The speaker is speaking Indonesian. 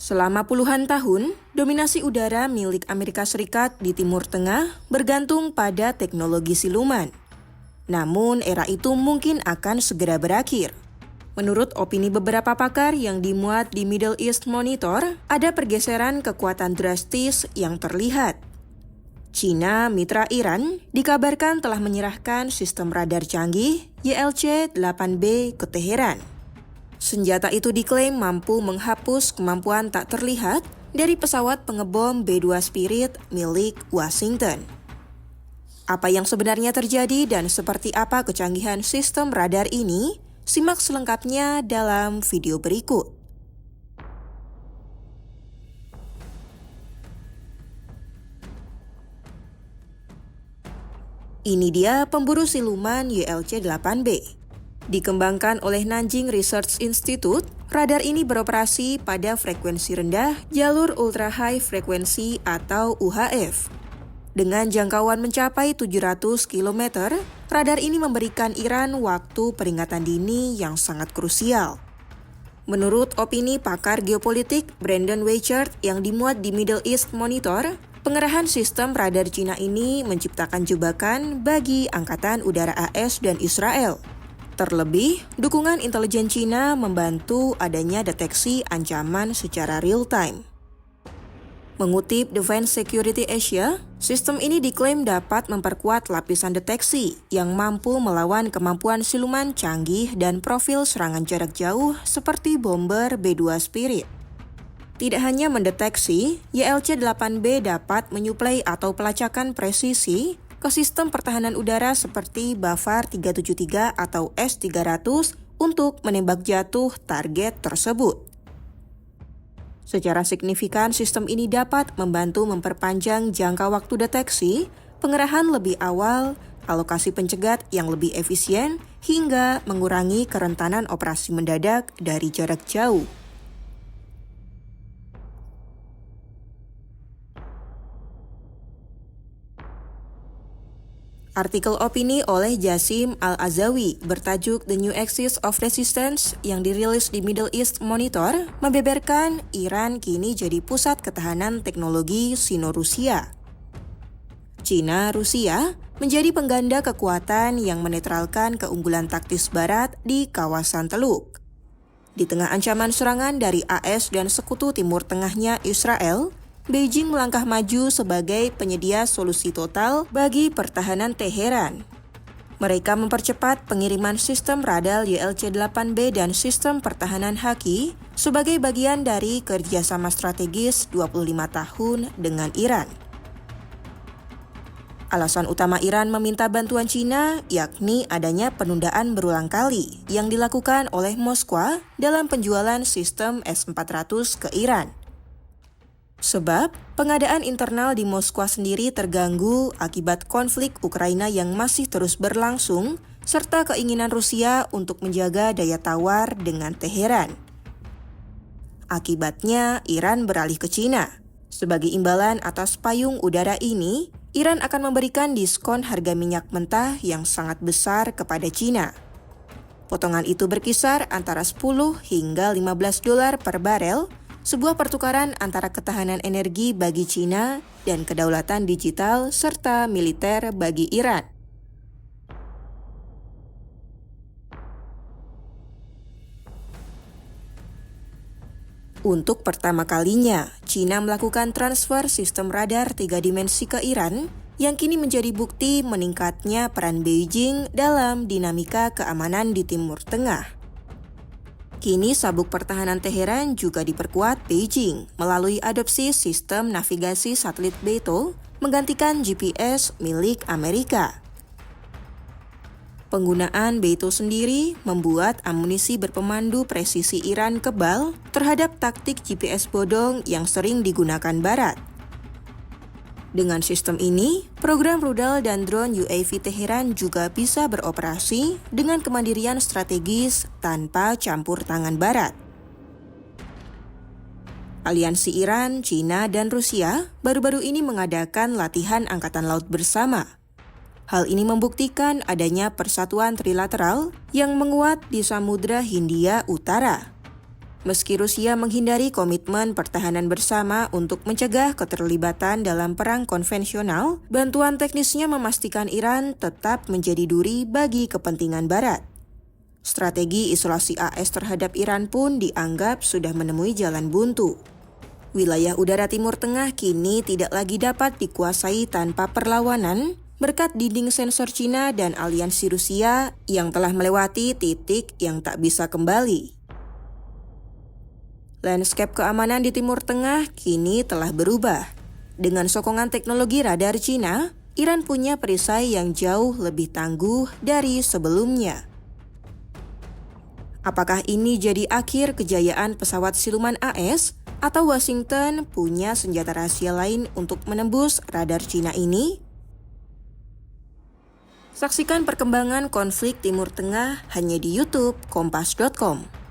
Selama puluhan tahun, dominasi udara milik Amerika Serikat di Timur Tengah bergantung pada teknologi siluman. Namun, era itu mungkin akan segera berakhir. Menurut opini beberapa pakar yang dimuat di Middle East Monitor, ada pergeseran kekuatan drastis yang terlihat. Cina, mitra Iran, dikabarkan telah menyerahkan sistem radar canggih YLC-8B ke Teheran. Senjata itu diklaim mampu menghapus kemampuan tak terlihat dari pesawat pengebom B-2 Spirit milik Washington. Apa yang sebenarnya terjadi dan seperti apa kecanggihan sistem radar ini? Simak selengkapnya dalam video berikut. Ini dia pemburu siluman YLC-8B. Dikembangkan oleh Nanjing Research Institute, radar ini beroperasi pada frekuensi rendah jalur ultra high frekuensi atau UHF. Dengan jangkauan mencapai 700 km, radar ini memberikan Iran waktu peringatan dini yang sangat krusial. Menurut opini pakar geopolitik Brandon Weichert yang dimuat di Middle East Monitor, pengerahan sistem radar Cina ini menciptakan jebakan bagi Angkatan Udara AS dan Israel. Terlebih, dukungan intelijen Cina membantu adanya deteksi ancaman secara real-time. Mengutip Defense Security Asia, sistem ini diklaim dapat memperkuat lapisan deteksi yang mampu melawan kemampuan siluman canggih dan profil serangan jarak jauh seperti bomber B-2 Spirit. Tidak hanya mendeteksi, YLC-8B dapat menyuplai atau pelacakan presisi ke sistem pertahanan udara seperti Bafar 373 atau S-300 untuk menembak jatuh target tersebut. Secara signifikan, sistem ini dapat membantu memperpanjang jangka waktu deteksi, pengerahan lebih awal, alokasi pencegat yang lebih efisien, hingga mengurangi kerentanan operasi mendadak dari jarak jauh. Artikel opini oleh Jasim Al-Azawi bertajuk The New Axis of Resistance yang dirilis di Middle East Monitor membeberkan Iran kini jadi pusat ketahanan teknologi Sino-Rusia. Cina-Rusia menjadi pengganda kekuatan yang menetralkan keunggulan taktis Barat di kawasan Teluk. Di tengah ancaman serangan dari AS dan sekutu Timur Tengahnya Israel, Beijing melangkah maju sebagai penyedia solusi total bagi pertahanan Teheran. Mereka mempercepat pengiriman sistem radar YLC-8B dan sistem pertahanan Haki sebagai bagian dari kerjasama strategis 25 tahun dengan Iran. Alasan utama Iran meminta bantuan Cina yakni adanya penundaan berulang kali yang dilakukan oleh Moskwa dalam penjualan sistem S-400 ke Iran. Sebab, pengadaan internal di Moskwa sendiri terganggu akibat konflik Ukraina yang masih terus berlangsung, serta keinginan Rusia untuk menjaga daya tawar dengan Teheran. Akibatnya, Iran beralih ke Cina. Sebagai imbalan atas payung udara ini, Iran akan memberikan diskon harga minyak mentah yang sangat besar kepada Cina. Potongan itu berkisar antara 10 hingga 15 dolar per barel, sebuah pertukaran antara ketahanan energi bagi Cina dan kedaulatan digital serta militer bagi Iran. Untuk pertama kalinya, Cina melakukan transfer sistem radar 3 dimensi ke Iran yang kini menjadi bukti meningkatnya peran Beijing dalam dinamika keamanan di Timur Tengah. Kini sabuk pertahanan Teheran juga diperkuat Beijing melalui adopsi sistem navigasi satelit Beidou menggantikan GPS milik Amerika. Penggunaan Beidou sendiri membuat amunisi berpemandu presisi Iran kebal terhadap taktik GPS bodong yang sering digunakan Barat. Dengan sistem ini, program rudal dan drone UAV Teheran juga bisa beroperasi dengan kemandirian strategis tanpa campur tangan Barat. Aliansi Iran, Cina, dan Rusia baru-baru ini mengadakan latihan angkatan laut bersama. Hal ini membuktikan adanya persatuan trilateral yang menguat di Samudra Hindia Utara. Meski Rusia menghindari komitmen pertahanan bersama untuk mencegah keterlibatan dalam perang konvensional, bantuan teknisnya memastikan Iran tetap menjadi duri bagi kepentingan Barat. Strategi isolasi AS terhadap Iran pun dianggap sudah menemui jalan buntu. Wilayah udara Timur Tengah kini tidak lagi dapat dikuasai tanpa perlawanan berkat dinding sensor Cina dan aliansi Rusia yang telah melewati titik yang tak bisa kembali. Landscape keamanan di Timur Tengah kini telah berubah. Dengan sokongan teknologi radar Cina, Iran punya perisai yang jauh lebih tangguh dari sebelumnya. Apakah ini jadi akhir kejayaan pesawat siluman AS, atau Washington punya senjata rahasia lain untuk menembus radar Cina ini? Saksikan perkembangan konflik Timur Tengah hanya di YouTube Kompas.com.